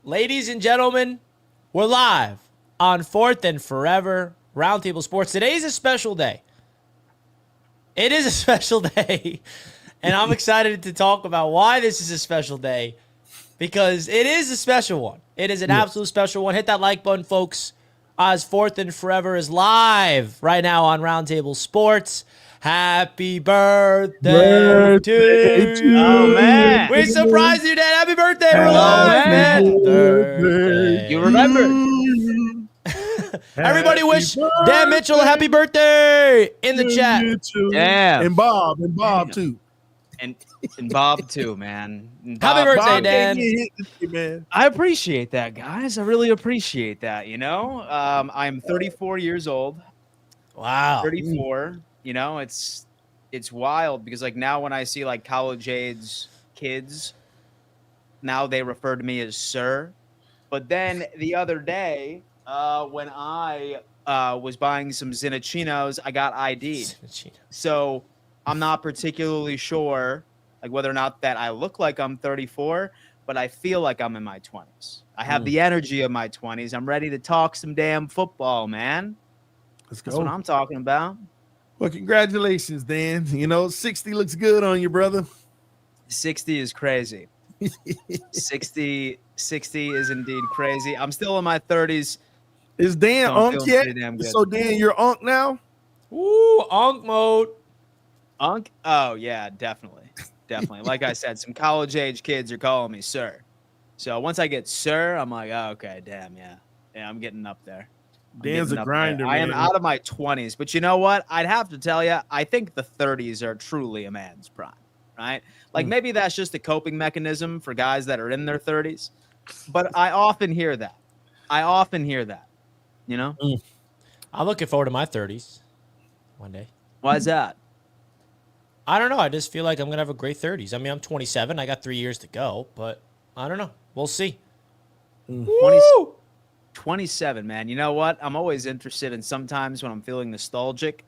Ladies and gentlemen, we're live on 4th and Forever Roundtable Sports. Today's a special day. It is a special day, and I'm excited to talk about why this is a special day, because it is a special one. It is an absolute special one. Hit that like button, folks, as 4th and Forever is live right now on Roundtable Sports. Happy birthday to you. Oh, man. We surprised you, Dad. Happy birthday. We're live, man. Birthday. You remembered. Everybody wish Dan Mitchell a happy birthday in the chat. Yeah. And Bob too. And Bob too, man. And Happy Bob- birthday, Bob Dan. can't get hit this year, man. I appreciate that, guys. I really appreciate that, you know? I'm 34 years old. Wow. 34. You know, it's wild because, like, now when I see, like, college-age kids, now they refer to me as sir. But then the other day, when I was buying some Zinnachinos, I got ID'd. So I'm not particularly sure, like, whether or not that I look like I'm 34, but I feel like I'm in my 20s. I have the energy of my 20s. I'm ready to talk some damn football, man. Let's go. That's what I'm talking about. Well, congratulations, Dan. You know, 60 looks good on you, brother. 60 is crazy. 60 is indeed crazy. I'm still in my 30s. Is Dan So I'm Unk feeling yet? pretty damn good. So, Dan, you're Unk now? Woo, Unk mode. Unk? Oh, yeah, definitely. Definitely. Like I said, some college-age kids are calling me sir. So once I get sir, I'm like, oh, okay, damn, yeah. Yeah, I'm getting up there. Dan's a grinder, I am man. out of my 20s, but you know what? I'd have to tell you, I think the 30s are truly a man's prime, right? Like, maybe that's just a coping mechanism for guys that are in their 30s, but I often hear that. You know? I'm looking forward to my 30s one day. Why is that? I don't know. I just feel like I'm going to have a great 30s. I mean, I'm 27. I got 3 years to go, but I don't know. We'll see. 27, man. You know what? I'm always interested in, sometimes when I'm feeling nostalgic,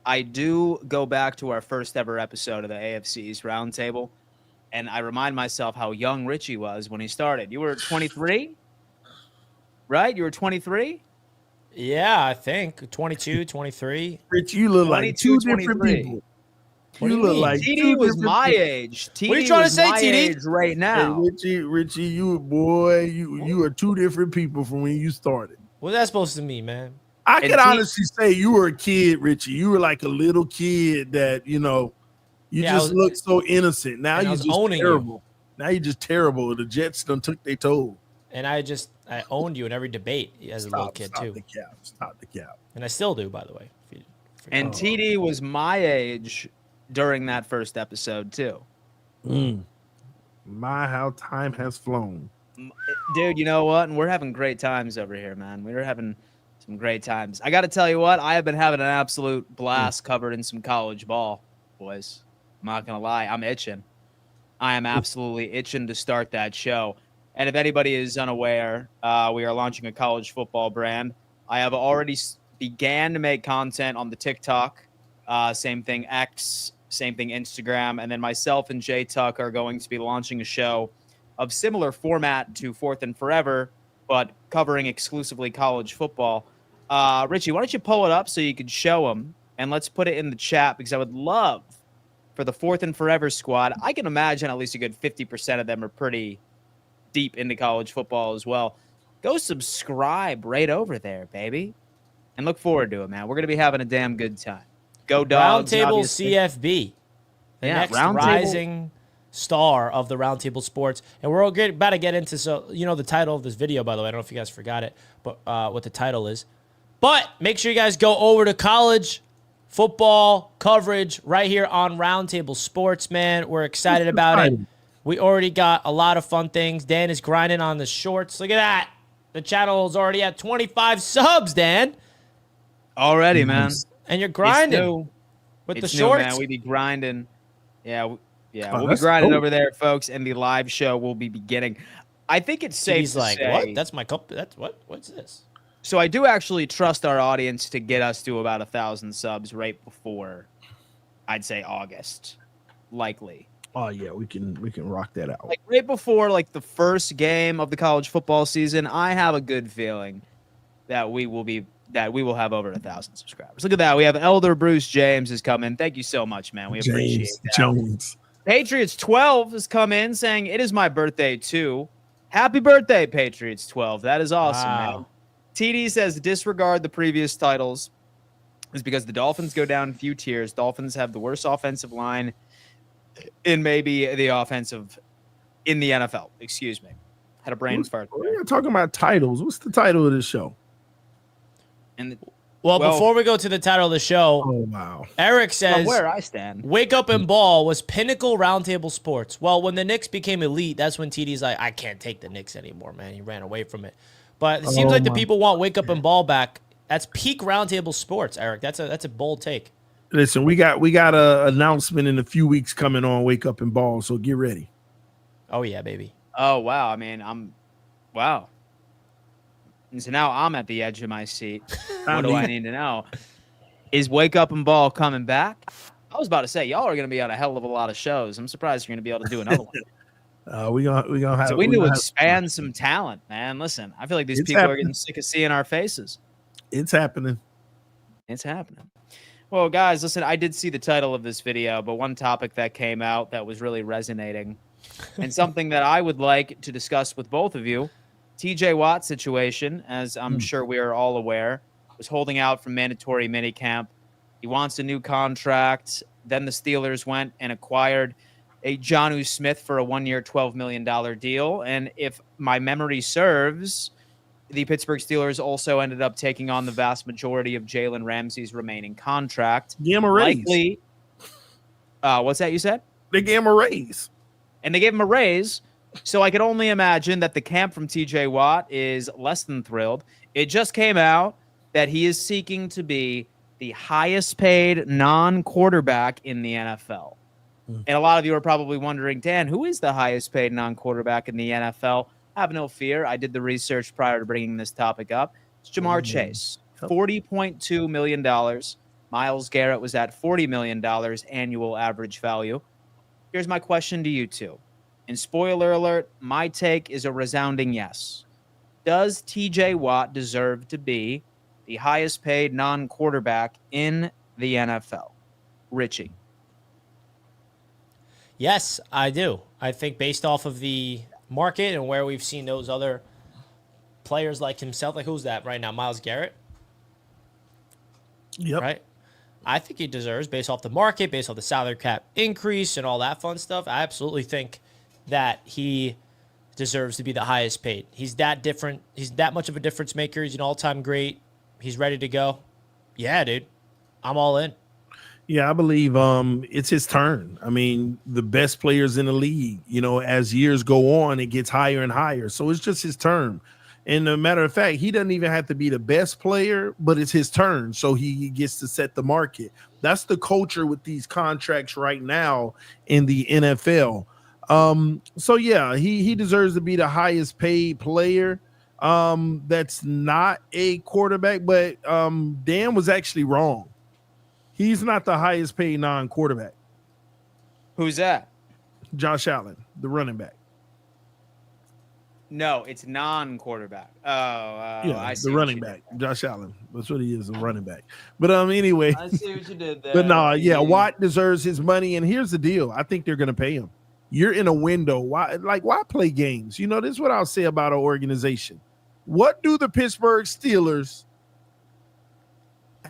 I do go back to our first ever episode of the AFC's Roundtable, and I remind myself how young Richie was when he started. You were 23? Right? You were 23? Yeah, I think 22, 23. Rich, you look like 22, two different 23. people. What do You you look mean? like TD two was different my people. age. TD What are you trying to was say, my TD? age right now. Hey, Richie, you are two different people from when you started. What's that supposed to mean, man? I And could honestly say you were a kid, Richie. You were like a little kid that, you know, you Yeah, I just was- look so innocent. Now and I you're was just owning you. terrible. Now you're just terrible. The Jets done took their toll. And I owned you in every debate as a little kid, too. Stop the cap. And I still do, by the way. And TD was my age during that first episode, too. My, how time has flown. Dude, you know what? And we're having great times over here, man. We're having some great times. I got to tell you what, I have been having an absolute blast covered in some college ball, boys. I'm not going to lie. I'm itching. I am absolutely itching to start that show. And if anybody is unaware, we are launching a college football brand. I have already began to make content on the TikTok. Same thing, X. Same thing, Instagram. And then myself and Jay Tuck are going to be launching a show of similar format to 4th and Forever, but covering exclusively college football. Richie, why don't you pull it up so you can show them, and let's put it in the chat, because I would love for the 4th and Forever squad. I can imagine at least a good 50% of them are pretty deep into college football as well. Go subscribe right over there, baby, and look forward to it, man. We're going to be having a damn good time. Go Dogs. Roundtable obviously. CFB. The next Roundtable. rising star of the Roundtable Sports. And we're about to get into, so you know the title of this video, by the way. I don't know if you guys forgot it, but what the title is. But make sure you guys go over to college football coverage right here on Roundtable Sports, man. We're excited about it. We already got a lot of fun things. Dan is grinding on the shorts. Look at that. The channel is already at 25 subs, Dan. Already, man. And you're grinding It's with the new, shorts. man. We be grinding. Yeah, we'll be that's grinding dope. over there, folks, and the live show will be beginning. I think it's safe He's to like, say. what? That's my cup. That's what? What's this? So I do actually trust our audience to get us to about 1,000 subs right before, I'd say, August, likely. Oh yeah, we can rock that out. Like right before like the first game of the college football season, I have a good feeling that we will have over 1,000 subscribers. Look at that. We have Elder Bruce James has come in. Thank you so much, man. We appreciate James that. Jones. Patriots 12 has come in saying it is my birthday too. Happy birthday, Patriots 12. That is awesome, man. TD says disregard the previous titles is because the Dolphins go down a few tiers. Dolphins have the worst offensive line in maybe the offensive in the NFL. Excuse me. Had a brain fart. We're talking about titles. What's the title of this show? And Well, before we go to the title of the show, oh wow, Eric says from where I stand, Wake Up and Ball was pinnacle Roundtable sports. Well, when the Knicks became elite, that's when TD's like, I can't take the Knicks anymore, man. He ran away from it. But it seems like the people want Wake Up and Ball back. That's peak Roundtable sports, Eric. That's a bold take. Listen, we got a announcement in a few weeks coming on Wake Up and Ball, so get ready. Oh yeah, baby. Oh wow. I mean, wow. And so now I'm at the edge of my seat. What do I need to know? Is Wake Up and Ball coming back? I was about to say, y'all are going to be on a hell of a lot of shows. I'm surprised you're going to be able to do another one. We gonna have. So we need to expand some talent, man. Listen, I feel like these people are getting sick of seeing our faces. It's happening. It's happening. Well, guys, listen, I did see the title of this video, but one topic that came out that was really resonating and something that I would like to discuss with both of you, TJ Watt situation, as I'm sure we are all aware, was holding out from mandatory minicamp. He wants a new contract. Then the Steelers went and acquired a Jonnu Smith for a 1-year, $12 million deal. And if my memory serves, the Pittsburgh Steelers also ended up taking on the vast majority of Jalen Ramsey's remaining contract. Gamma raise. Likely, what's that you said? They gave him a raise. And they gave him a raise. So I could only imagine that the camp from TJ Watt is less than thrilled. It just came out that he is seeking to be the highest paid non-quarterback in the NFL. And a lot of you are probably wondering, Dan, who is the highest paid non-quarterback in the NFL? Have no fear. I did the research prior to bringing this topic up. It's Jamar Chase, $40.2 million. Myles Garrett was at $40 million annual average value. Here's my question to you two. And spoiler alert, my take is a resounding yes. Does TJ Watt deserve to be the highest paid non-quarterback in the NFL? Richie. Yes, I do. I think based off of the market and where we've seen those other players like himself, like who's that right now? Myles Garrett? Yep. Right? I think he deserves, based off the market, based off the salary cap increase and all that fun stuff. I absolutely think that he deserves to be the highest paid. He's that different. He's that much of a difference maker. He's an all-time great. He's ready to go. Yeah, dude. I'm all in. Yeah, I believe it's his turn. I mean, the best players in the league, as years go on, it gets higher and higher. So it's just his turn. And a matter of fact, he doesn't even have to be the best player, but it's his turn. So he gets to set the market. That's the culture with these contracts right now in the NFL. So yeah, he deserves to be the highest paid player. That's not a quarterback, but Dan was actually wrong. He's not the highest paid non-quarterback. Who's that? Josh Allen, the running back. No, it's non-quarterback. I see the running back. Josh Allen. That's what he is, a running back. But anyway. I see what you did there. But no, Watt deserves his money, and here's the deal. I think they're going to pay him. You're in a window. Why play games? This is what I'll say about our organization. What do the Pittsburgh Steelers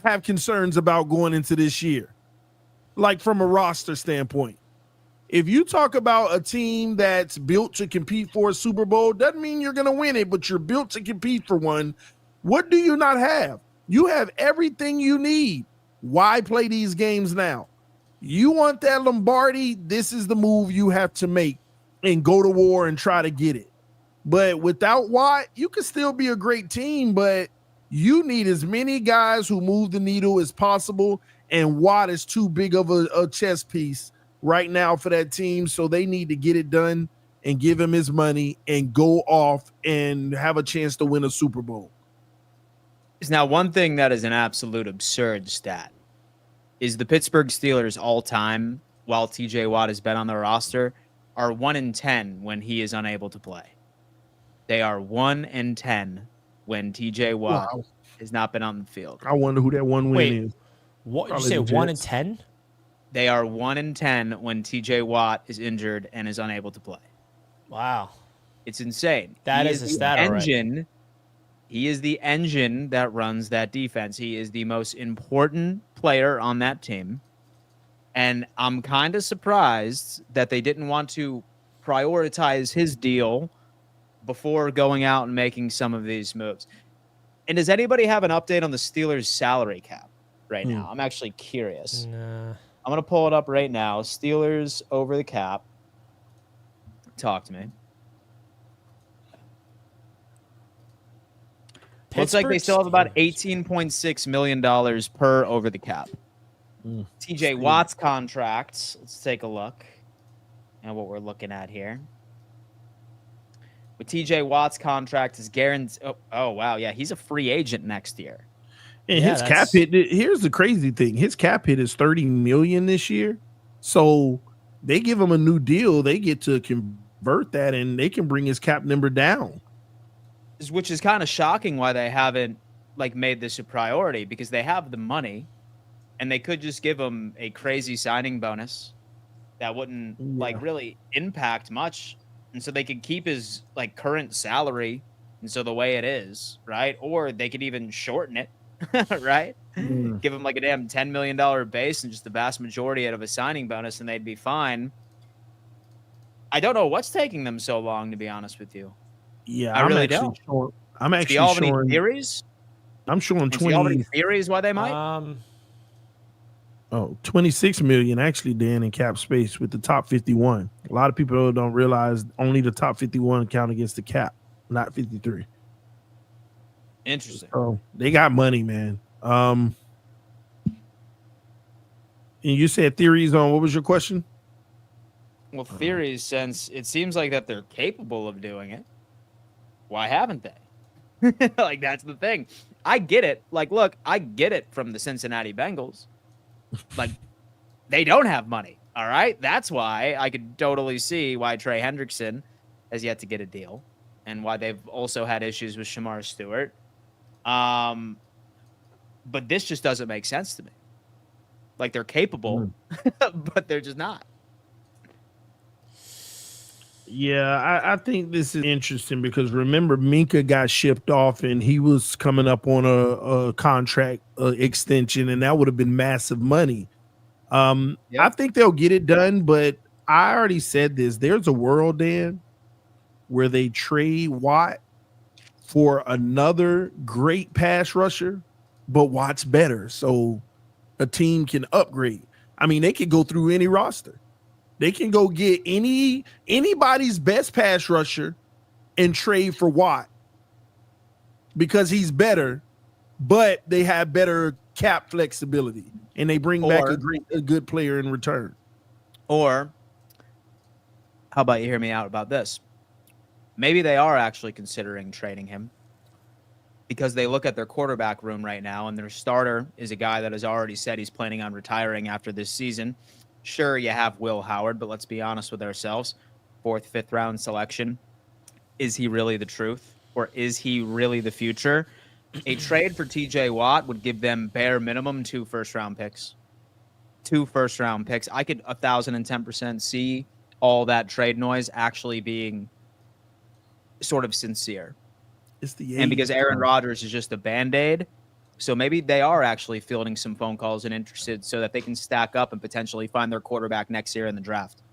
have concerns about going into this year? Like from a roster standpoint. If you talk about a team that's built to compete for a Super Bowl, doesn't mean you're going to win it, but you're built to compete for one. What do you not have? You have everything you need. Why play these games now? You want that Lombardi, this is the move you have to make and go to war and try to get it. But without Watt, you can still be a great team, but you need as many guys who move the needle as possible, and Watt is too big of a chess piece right now for that team, so they need to get it done and give him his money and go off and have a chance to win a Super Bowl. Now, one thing that is an absolute absurd stat is the Pittsburgh Steelers all-time while TJ Watt has been on the roster, are 1-10 when he is unable to play. They are 1-10 when TJ Watt has not been on the field. I wonder who that one win is. What did you Probably say? the 1 in Jets. 10? They are 1-10 when TJ Watt is injured and is unable to play. Wow. It's insane. That He is a the stat, all right. engine. He is the engine that runs that defense. He is the most important player on that team. And I'm kind of surprised that they didn't want to prioritize his deal before going out and making some of these moves. And does anybody have an update on the Steelers' salary cap right now? I'm actually curious. Nah. I'm going to pull it up right now. Steelers over the cap. Talk to me. Looks like they still have about $18.6 million per over the cap. TJ Watt's contract. Let's take a look at what we're looking at here. With TJ Watt's contract is guaranteed. Oh, wow. Yeah, he's a free agent next year. And his cap hit. Here's the crazy thing: his cap hit is $30 million this year. So they give him a new deal. They get to convert that, and they can bring his cap number down. Which is kind of shocking why they haven't made this a priority, because they have the money, and they could just give him a crazy signing bonus that wouldn't really impact much, and so they could keep his current salary, and so the way it is, right? Or they could even shorten it. Right? Give him a damn $10 million base and just the vast majority out of a signing bonus, and they'd be fine. I don't know what's taking them so long, to be honest with you. Yeah, I really don't. I'm actually Do you have any showing theories? I'm showing 20. Do you have any theories why they might? 26 million actually, Dan, in cap space with the top 51. A lot of people don't realize only the top 51 count against the cap, not 53. Interesting. Oh, they got money, man. And you said theories on what was your question? Well, theories, since it seems like that they're capable of doing it, why haven't they? That's the thing. I get it. Look, I get it from the Cincinnati Bengals. They don't have money. All right. That's why I could totally see why Trey Hendrickson has yet to get a deal, and why they've also had issues with Shamar Stewart. But this just doesn't make sense to me. They're capable, but they're just not. Yeah, I think this is interesting because remember, Minka got shipped off and he was coming up on a contract extension, and that would have been massive money. I think they'll get it done, but I already said this. There's a world, Dan, where they trade Watt for another great pass rusher, but Watt's better, so a team can upgrade. I mean, they could go through any roster. They can go get anybody's best pass rusher and trade for Watt because he's better, but they have better cap flexibility, and they bring back a good player in return. Or how about you hear me out about this? Maybe they are actually considering trading him because they look at their quarterback room right now, and their starter is a guy that has already said he's planning on retiring after this season. Sure, you have Will Howard, but let's be honest with ourselves. 4th, 5th round selection. Is he really the truth, or is he really the future? A trade for TJ Watt would give them bare minimum 2 first-round picks. 2 first-round picks. I could 1,010% see all that trade noise actually being sort of sincere. It's the and because Aaron Rodgers is just a Band-Aid, so maybe they are actually fielding some phone calls and interested so that they can stack up and potentially find their quarterback next year in the draft.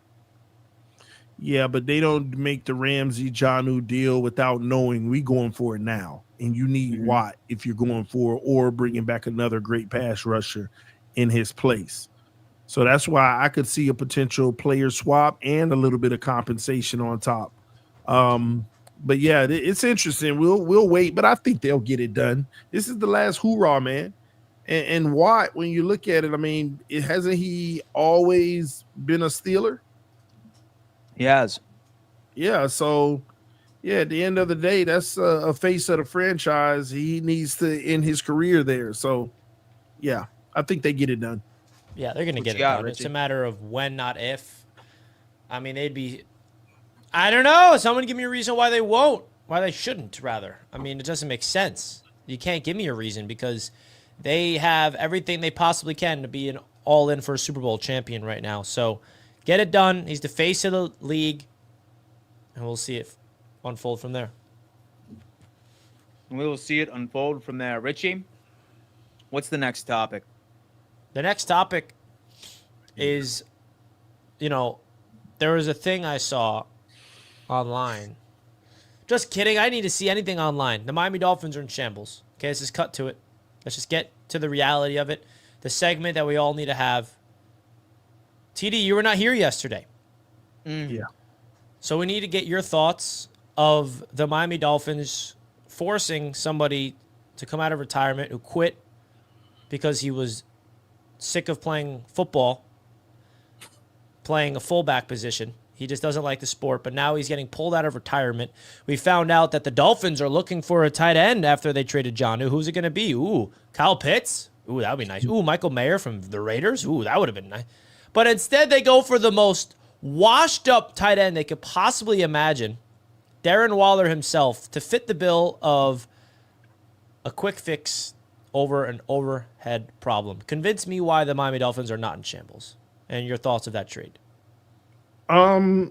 Yeah, but they don't make the Ramsey Jonnu deal without knowing we going for it now. And you need Watt if you're going for it, or bringing back another great pass rusher in his place. So that's why I could see a potential player swap and a little bit of compensation on top. But yeah, it's interesting. We'll wait, but I think they'll get it done. This is the last hoorah, man. And Watt, when you look at it, I mean, hasn't he always been a Steeler? He has. Yeah, so yeah, at the end of the day, that's a face of the franchise. He needs to end his career there. So yeah, I think they get it done. Yeah, they're going to What get you it got, done. It's Richie? a matter of when, not if. I mean, I don't know. Someone give me a reason why they won't. Why they shouldn't, rather. I mean, it doesn't make sense. You can't give me a reason because they have everything they possibly can to be an all-in for a Super Bowl champion right now. So get it done. He's the face of the league, and we'll see it unfold from there. And we will see it unfold from there. Richie, what's the next topic? The next topic is, there was a thing I saw online. Just kidding. I need to see anything online. The Miami Dolphins are in shambles. Okay, let's just cut to it. Let's just get to the reality of it. The segment that we all need to have. TD, you were not here yesterday. Yeah. So we need to get your thoughts of the Miami Dolphins forcing somebody to come out of retirement who quit because he was sick of playing football, playing a fullback position. He just doesn't like the sport, but now he's getting pulled out of retirement. We found out that the Dolphins are looking for a tight end after they traded Jonnu. Who's it going to be? Ooh, Kyle Pitts? Ooh, that would be nice. Ooh, Michael Mayer from the Raiders? Ooh, that would have been nice. But instead, they go for the most washed-up tight end they could possibly imagine, Darren Waller himself, to fit the bill of a quick fix over an overhead problem. Convince me why the Miami Dolphins are not in shambles and your thoughts of that trade. The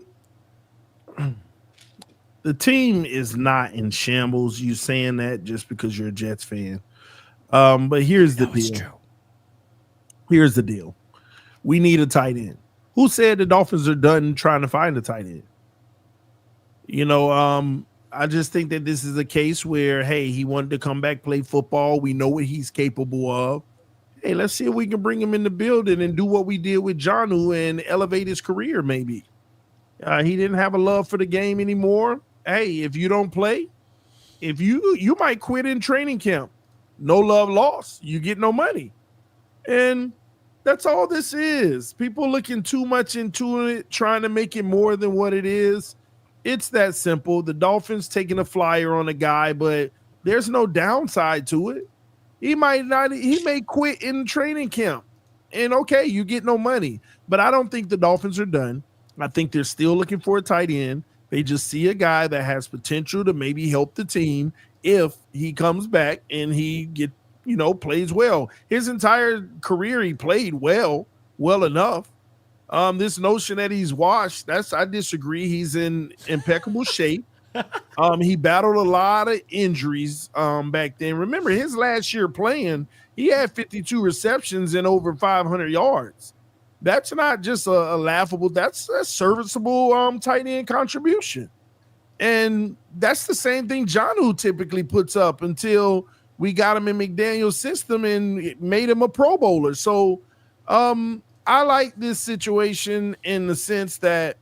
team is not in shambles. You saying that just because you're a Jets fan. But here's the deal. True. Here's the deal. We need a tight end. Who said the Dolphins are done trying to find a tight end? I just think that this is a case where, hey, he wanted to come back, play football. We know what he's capable of. Hey, let's see if we can bring him in the building and do what we did with Jonnu and elevate his career, maybe. He didn't have a love for the game anymore. Hey, if you don't play, if you might quit in training camp. No love lost. You get no money. And that's all this is. People looking too much into it, trying to make it more than what it is. It's that simple. The Dolphins taking a flyer on a guy, but there's no downside to it. He may quit in training camp. And okay, you get no money. But I don't think the Dolphins are done. I think they're still looking for a tight end. They just see a guy that has potential to maybe help the team if he comes back and he plays well. His entire career he played well enough. This notion that he's washed, I disagree. He's in impeccable shape. He battled a lot of injuries back then. Remember, his last year playing, he had 52 receptions and over 500 yards. That's not just a laughable, that's a serviceable tight end contribution. And that's the same thing Jonnu typically puts up until we got him in McDaniel's system and made him a Pro Bowler. So I like this situation in the sense that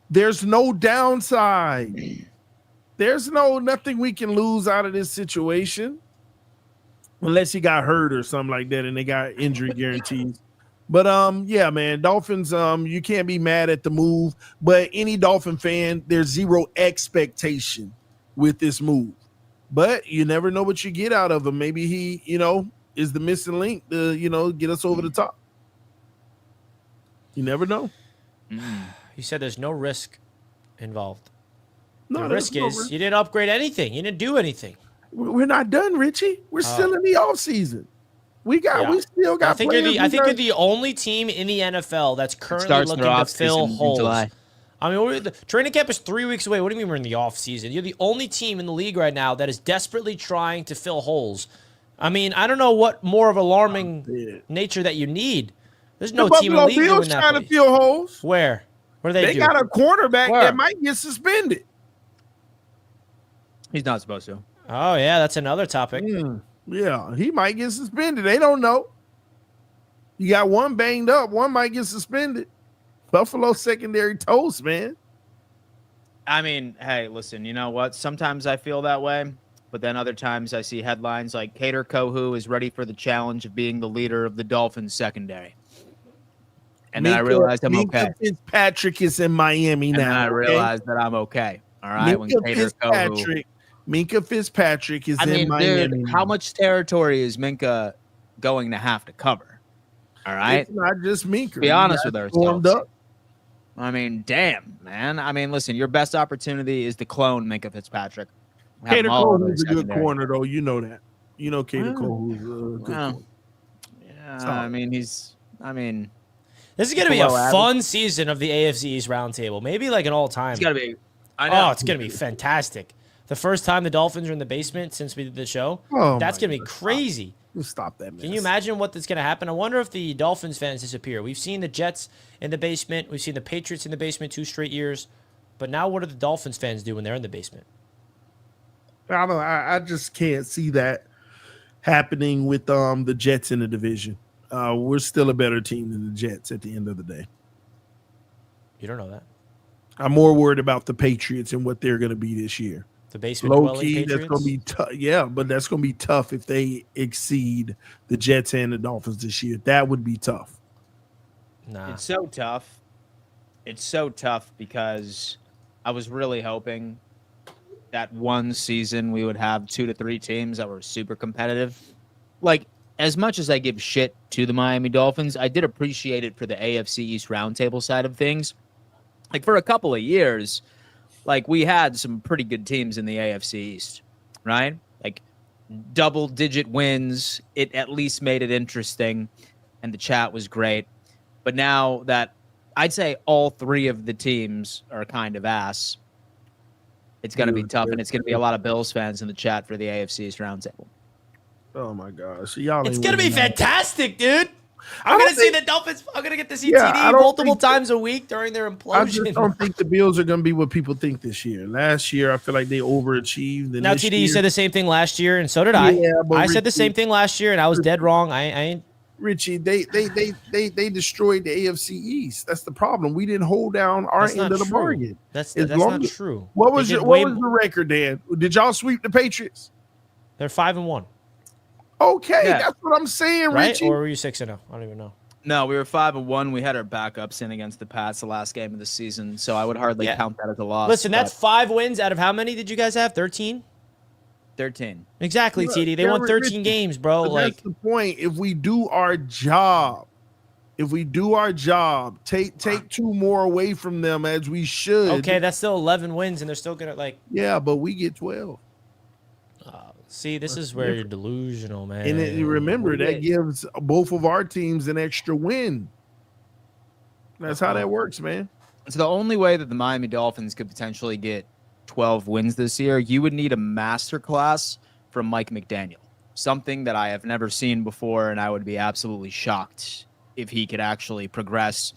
there's no downside. There's nothing we can lose out of this situation unless he got hurt or something like that and they got injury guarantees. But yeah, man, Dolphins, you can't be mad at the move, but any Dolphin fan, there's zero expectation with this move. But you never know what you get out of him. Maybe he, is the missing link to, get us over the top. You never know. You said there's no risk involved. No, the risk is you didn't upgrade anything. You didn't do anything. We're not done, Richie. We're still in the offseason. We still got. I think you're the only team in the NFL that's currently looking to fill holes. I mean, the training camp is 3 weeks away. What do you mean we're in the off season? You're the only team in the league right now that is desperately trying to fill holes. I mean, I don't know what more of alarming nature that you need. There's no team in the league doing that. Trying to fill holes. Where? What do they do? They got a quarterback that might get suspended. He's not supposed to. Oh yeah, that's another topic. Yeah, he might get suspended. They don't know. You got one banged up. One might get suspended. Buffalo secondary toast, man. I mean, hey, listen, you know what? Sometimes I feel that way, but then other times I see headlines like Kader Kohu is ready for the challenge of being the leader of the Dolphins secondary. And then I realized I'm okay. Fitzpatrick is in Miami now. And then I realized that I'm okay. All right. Minka Fitzpatrick is in Miami. Dude, how much territory is Minka going to have to cover? All right. It's not just Minker. Be honest with Stormed ourselves. up. I mean, damn, man. I mean, listen, your best opportunity is to clone Minka Fitzpatrick. Have Cater him all Cole, over who's the a good secondary. corner, though. You know that. You know Cater Well, Cole, who's a good well, corner. Yeah, Solid. I mean, this is going to be a below average. fun season of the AFC East Roundtable. Maybe like an all-time. It's got to be. I know. Oh, it's going to be fantastic. The first time the Dolphins are in the basement since we did the show. Oh, That's my going to be God. crazy. Stop that, man. Can you imagine what that's going to happen? I wonder if the Dolphins fans disappear. We've seen the Jets in the basement. We've seen the Patriots in the basement 2 straight years. But now what do the Dolphins fans do when they're in the basement? I don't know. I just can't see that happening with the Jets in the division. We're still a better team than the Jets at the end of the day. You don't know that. I'm more worried about the Patriots and what they're going to be this year. The basement Low dwelling key, Patriots? that's going to be tough. Yeah, but that's going to be tough if they exceed the Jets and the Dolphins this year. That would be tough. Nah. It's so tough. It's so tough because I was really hoping that one season we would have 2 to 3 teams that were super competitive. Like, as much as I give shit to the Miami Dolphins, I did appreciate it for the AFC East Roundtable side of things. Like, for a couple of years, like, we had some pretty good teams in the AFC East, right? Like, double-digit wins. It at least made it interesting, and the chat was great. But now that I'd say all 3 of the teams are kind of ass, it's going to be tough, and it's going to be a lot of Bills fans in the chat for the AFC East Roundtable. Oh, my gosh. Y'all It's ain't going to be winning that. fantastic, dude. I'm going to see the Dolphins. I'm going to get to see Yeah, I TD don't multiple think that- times a week during their I implosion. just don't think the Bills are going to be what people think this year. Last year, I feel like they overachieved. And Now, this TD, year, you said the same thing last year, and so did I. Yeah, but I said the Richie- same thing last year, and I was dead wrong. I ain't. Richie, they destroyed the AFC East. That's the problem. We didn't hold down our That's end not of the true. bargain. That's As not long as- true. What They was did your way what was mo- the record, Dan? Did y'all sweep the Patriots? They're 5-1, Okay, Yeah. that's what I'm saying, right? Richie. Or were you 6-0? I don't even know. No, we were 5-1. We had our backups in against the Pats the last game of the season, so I would hardly Yeah. count that as a loss. Listen, that's but 5 wins out of how many did you guys have? 13? 13. Exactly, Yeah, TD. They yeah, won 13 Richie, games, bro. But Like, that's the point. If we do our job, take 2 more away from them as we should. okay, that's still 11 wins, and they're still gonna like. Yeah, but we get 12. See, this is where you're delusional, man. And remember, that gives both of our teams an extra win. That's how that works, man. So the only way that the Miami Dolphins could potentially get 12 wins this year, you would need a masterclass from Mike McDaniel. Something that I have never seen before, and I would be absolutely shocked if he could actually progress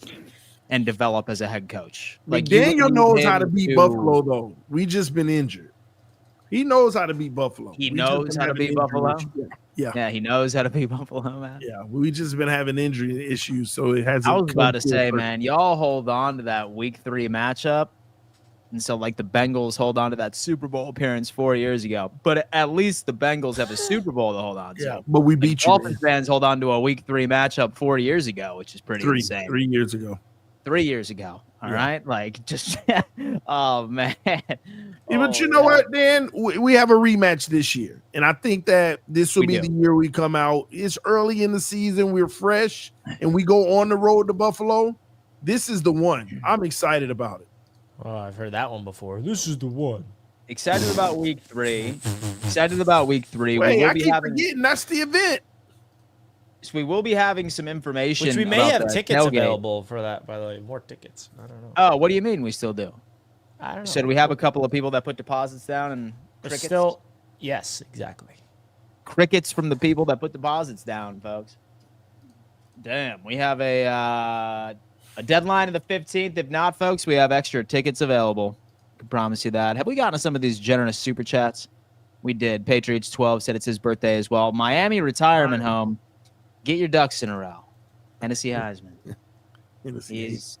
and develop as a head coach. Like you Daniel need knows how him to beat Buffalo, though. We just been injured. He knows how to beat Buffalo. He We just knows been how to having beat injury Buffalo? issues. Yeah. Yeah, he knows how to beat Buffalo, man. Yeah, we just been having injury issues, so it hasn't. I was about to come say, through. man, y'all hold on to that week 3 matchup. And so, like, the Bengals hold on to that Super Bowl appearance 4 years ago. But at least the Bengals have a Super Bowl to hold on to. Yeah, but we beat you Dolphins fans hold on to a week 3 matchup 4 years ago, which is pretty insane. 3 years ago. 3 years ago. All Yeah. right. Like, just, oh, man. Yeah, but you know what, Dan? We have a rematch this year, and I think that this will We be do. the year we come out. It's early in the season, we're fresh, and we go on the road to Buffalo. This is the one. I'm excited about it. Oh, I've heard that one before. This is the one. Excited about week 3. Excited about week 3. Wait, we will I be keep having. forgetting that's the event. So we will be having some information. Which we may about have the tickets tailgate. available for that, by the way. More tickets. I don't know. Oh, what do you mean we still do? I don't know. So do we have a couple of people that put deposits down and There's crickets? still. Yes, exactly. Crickets from the people that put deposits down, folks. Damn, we have a deadline of the 15th. If not, folks, we have extra tickets available. I can promise you that. Have we gotten to some of these generous super chats? We did. Patriots 12 said it's his birthday as well. Miami retirement home. Get your ducks in a row. Tennessee Heisman. He's,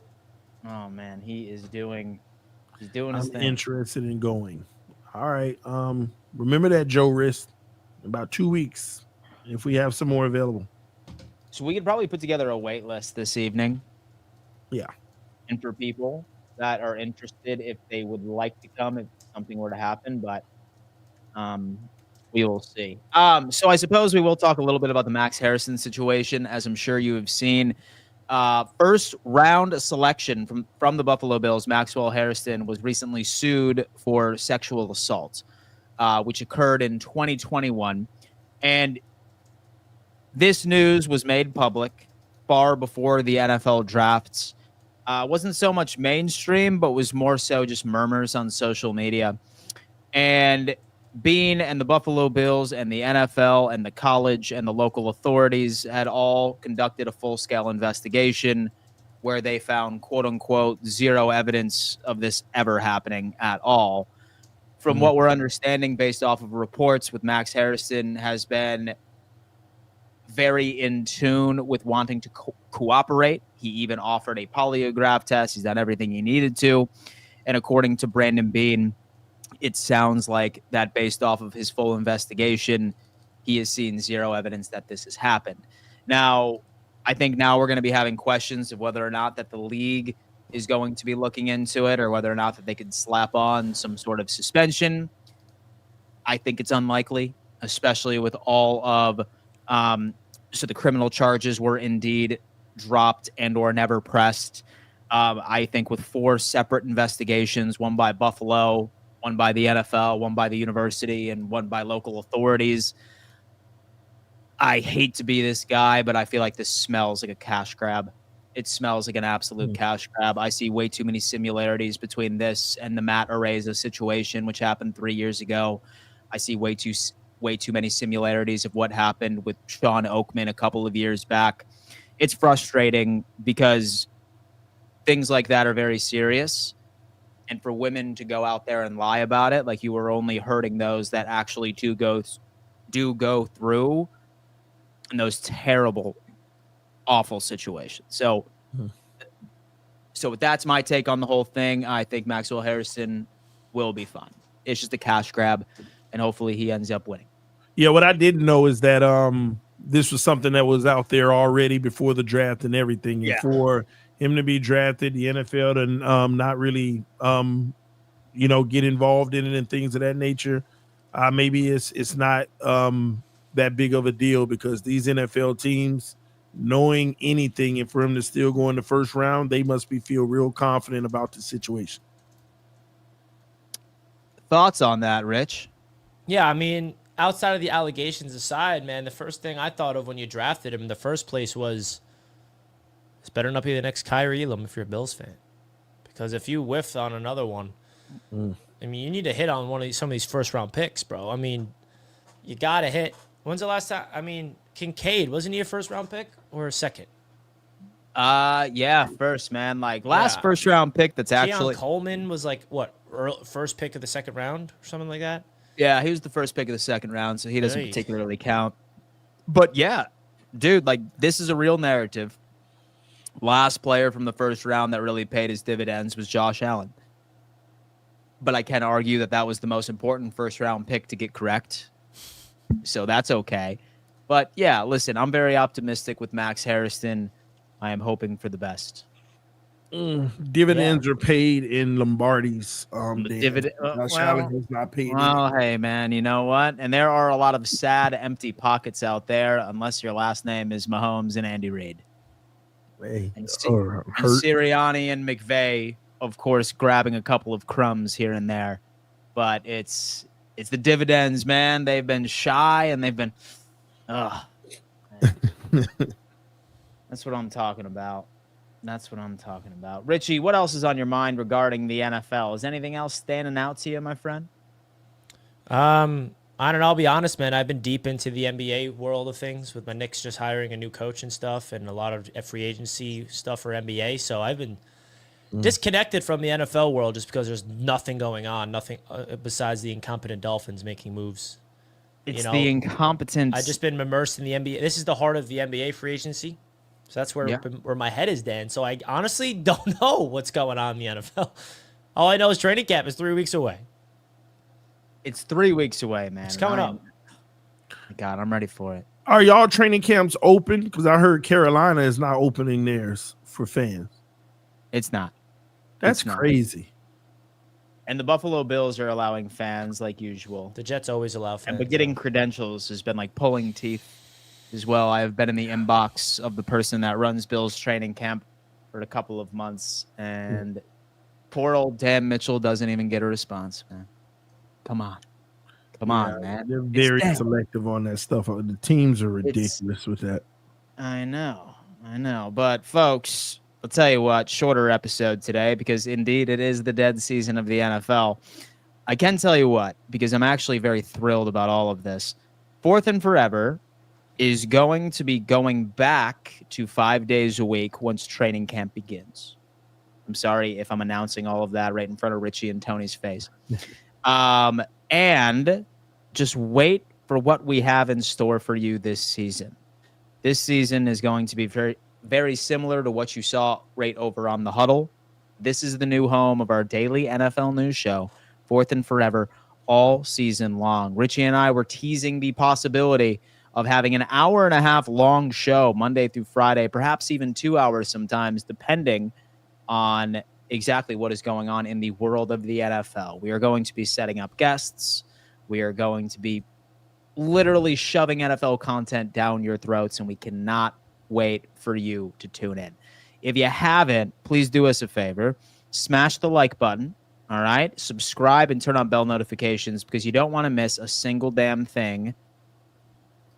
oh man, he's doing his I'm thing. interested in going. All right. Remember that, Joe Wrist. In about 2 weeks, if we have some more available. So we could probably put together a wait list this evening. Yeah. And for people that are interested, if they would like to come, if something were to happen, but we're We will see. So I suppose we will talk a little bit about the Max Harrison situation, as I'm sure you have seen. First round selection from the Buffalo Bills, Maxwell Harrison, was recently sued for sexual assault, which occurred in 2021. And this news was made public far before the NFL drafts. Wasn't so much mainstream, but was more so just murmurs on social media. And Bean and the Buffalo Bills and the NFL and the college and the local authorities had all conducted a full-scale investigation where they found, quote-unquote, zero evidence of this ever happening at all. From what we're understanding based off of reports with Max Harrison has been very in tune with wanting to cooperate. He even offered a polygraph test. He's done everything he needed to. And according to Brandon Bean, it sounds like that based off of his full investigation, he has seen zero evidence that this has happened. Now, I think now we're going to be having questions of whether or not that the league is going to be looking into it or whether or not that they could slap on some sort of suspension. I think it's unlikely, especially with all of so the criminal charges were indeed dropped and or never pressed. I think with 4 separate investigations, one by Buffalo, one by the NFL, one by the university, and one by local authorities. I hate to be this guy, but I feel like this smells like a cash grab. It smells like an absolute cash grab. I see way too many similarities between this and the Matt Araiza situation, which happened 3 years ago. I see way too many similarities of what happened with Sean Oakman a couple of years back. It's frustrating because things like that are very serious. And for women to go out there and lie about it, like you are only hurting those that actually do go through in those terrible, awful situations. So that's my take on the whole thing. I think Maxwell Harrison will be fine. It's just a cash grab, and hopefully he ends up winning. Yeah, what I didn't know is that this was something that was out there already before the draft and everything. And for him to be drafted, the NFL to not really get involved in it and things of that nature, maybe it's not that big of a deal, because these NFL teams, knowing anything, and for him to still go in the first round, they must feel real confident about the situation. Thoughts on that, Rich? Yeah, I mean, outside of the allegations aside, man, the first thing I thought of when you drafted him in the first place was, this better not be the next Kyrie Elam if you're a Bills fan. Because if you whiff on another one, I mean, you need to hit on some of these first-round picks, bro. I mean, you got to hit. When's the last time? I mean, Kincaid, wasn't he a first-round pick or a second? Yeah, first, man. Like, last first-round pick that's actually... Keon Coleman was like, what, first pick of the second round or something like that? Yeah, he was the first pick of the second round, so he doesn't particularly count. But, yeah, dude, like, this is a real narrative. Last player from the first round that really paid his dividends was Josh Allen. But I can argue that was the most important first-round pick to get correct. So that's okay. But, yeah, listen, I'm very optimistic with Max Harrison. I am hoping for the best. Dividends are paid in Lombardi's. Josh Allen is not paid. Well, hey, man, you know what? And there are a lot of sad, empty pockets out there, unless your last name is Mahomes and Andy Reid. And Sirianni and McVay, of course, grabbing a couple of crumbs here and there. But it's the dividends, man. They've been shy, and they've been... That's what I'm talking about. That's what I'm talking about. Richie, what else is on your mind regarding the NFL? Is anything else standing out to you, my friend? I don't know. I'll be honest, man. I've been deep into the NBA world of things with my Knicks just hiring a new coach and stuff, and a lot of free agency stuff for NBA. So I've been disconnected from the NFL world just because there's nothing going on, nothing besides the incompetent Dolphins making moves. It's the incompetence. I've just been immersed in the NBA. This is the heart of the NBA free agency. So that's where my head is, Dan. So I honestly don't know what's going on in the NFL. All I know is training camp is 3 weeks away. It's 3 weeks away, man. It's coming up. God, I'm ready for it. Are y'all training camps open? Because I heard Carolina is not opening theirs for fans. It's not. That's crazy. And the Buffalo Bills are allowing fans like usual. The Jets always allow fans. But getting credentials has been like pulling teeth as well. I have been in the inbox of the person that runs Bills training camp for a couple of months, and poor old Dan Mitchell doesn't even get a response, man. Come on, man. They're very selective on that stuff. The teams are ridiculous with that. I know. But folks, I'll tell you what, shorter episode today because indeed it is the dead season of the NFL. I can tell you what, because I'm actually very thrilled about all of this. Fourth and Forever is going to be going back to 5 days a week once training camp begins. I'm sorry if I'm announcing all of that right in front of Richie and Tony's face. And just wait for what we have in store for you this season. This season is going to be very, very similar to what you saw right over on The Huddle. This is the new home of our daily NFL news show, Fourth and Forever, all season long. Richie and I were teasing the possibility of having an hour-and-a-half long show Monday through Friday, perhaps even 2 hours sometimes, depending on exactly what is going on in the world of the NFL. We are going to be setting up guests. We are going to be literally shoving NFL content down your throats, and we cannot wait for you to tune in. If you haven't, please do us a favor. Smash the like button, all right? Subscribe and turn on bell notifications because you don't want to miss a single damn thing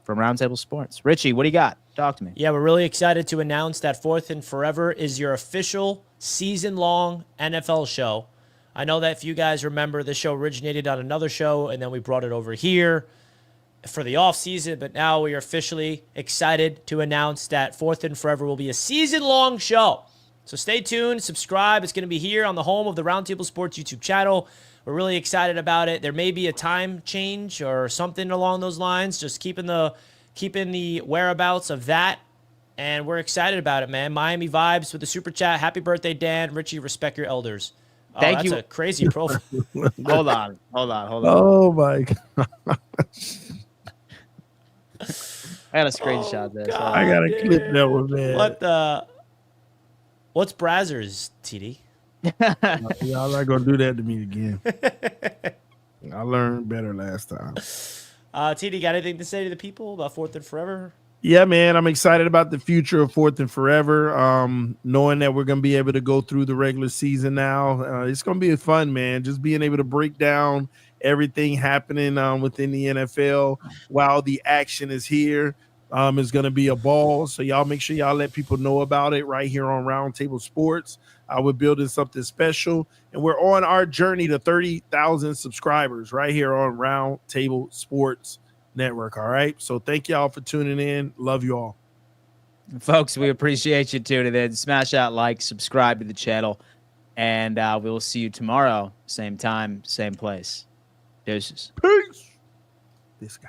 from Roundtable Sports. Richie, what do you got? Talk to me. Yeah, we're really excited to announce that Fourth and Forever is your official season-long NFL show. I know that if you guys remember, the show originated on another show, and then we brought it over here for the offseason, but now we are officially excited to announce that Fourth and Forever will be a season-long show. So stay tuned, subscribe. It's going to be here on the home of the Roundtable Sports YouTube channel. We're really excited about it. There may be a time change or something along those lines, just keeping the whereabouts of that, and we're excited about it, man. Miami Vibes with the super chat. Happy birthday, Dan. Richie, respect your elders. Oh, Thank you. That's a crazy profile. Hold on. Oh, my God. I got a screenshot this. God, I got to clip that one, man. What's Brazzers, TD? Y'all not going to do that to me again. I learned better last time. TD, got anything to say to the people about Fourth and Forever? Yeah, man, I'm excited about the future of Fourth and Forever. Knowing that we're going to be able to go through the regular season now. It's going to be fun, man. Just being able to break down everything happening within the NFL while the action is here is going to be a ball. So y'all make sure y'all let people know about it right here on Roundtable Sports. We're building something special, and we're on our journey to 30,000 subscribers right here on Roundtable Sports Network. All right. So thank y'all for tuning in. Love you all. Folks, we appreciate you tuning in. Smash that like, subscribe to the channel, and we will see you tomorrow. Same time, same place. Deuces. Peace. This guy.